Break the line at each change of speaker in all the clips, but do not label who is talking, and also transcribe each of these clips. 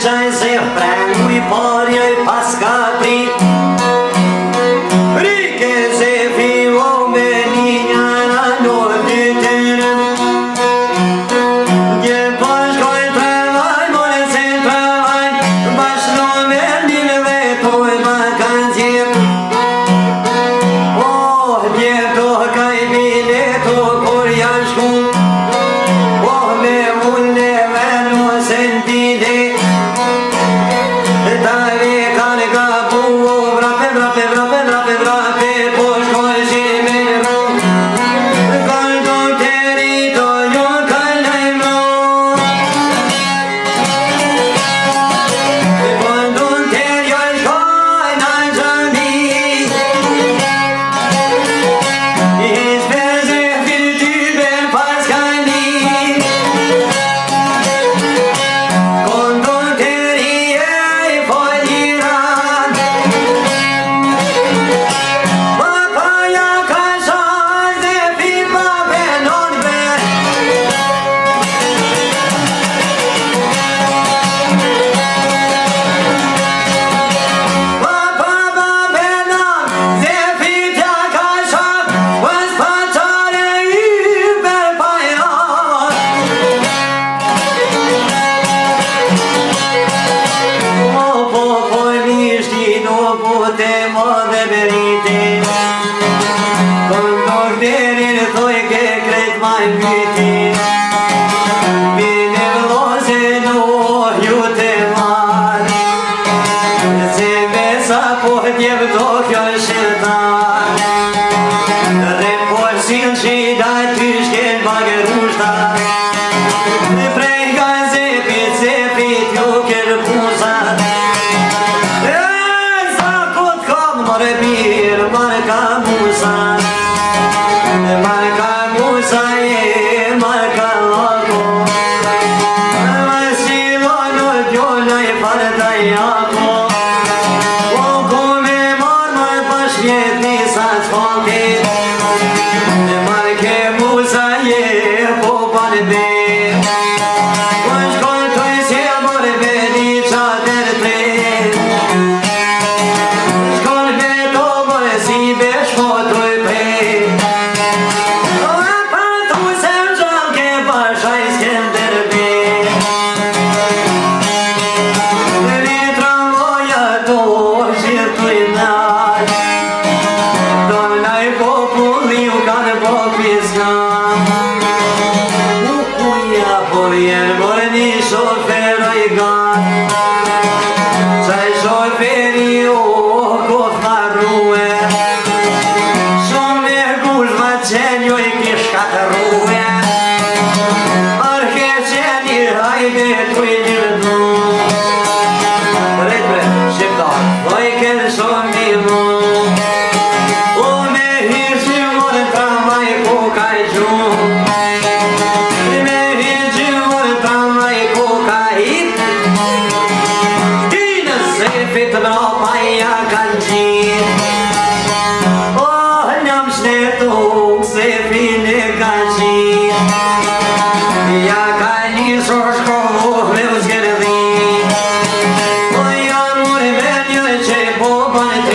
Qaj se prenu I parje pas ka pri te mo dhe beriti Doktorin thoj ke kret ma i piti Vini vloze nuk ju te mar Se besa po tjep do kjo shetar Dhe po sin që i daj ty shken bagër ushta Dhe prej ka zepit ju kërpusa Marca Musa marca loco Masilo no viola e farda jako O come marma pashvjetni sa s'fonti Marca Musa po palbe Kush kontoj si morbe di qater tre Si besh fotoj prej Për tu se më gjall ke pasha i s'kem tërbi Një tramvoja do shirtu i naj Do naj populli u kanë po piskan Uja po vjen mor një shofero i gan Qaj shoferi u kof marrue Qenjo i kishka të ruve Arke qeni hajde tu i njërdu Rejtë shqiptar, doj kërë shumë një mu O me hirqi morë tramvaj ku ka i gjumë Me hirqi morë tramvaj ku ka i Ti në sefit mrapa i ja kanë gjitë Se fine ka qi Ja ka njësor shkohu me u zgërdi O janë mori me një që po banë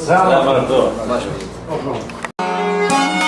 Zemër.
Zemër do.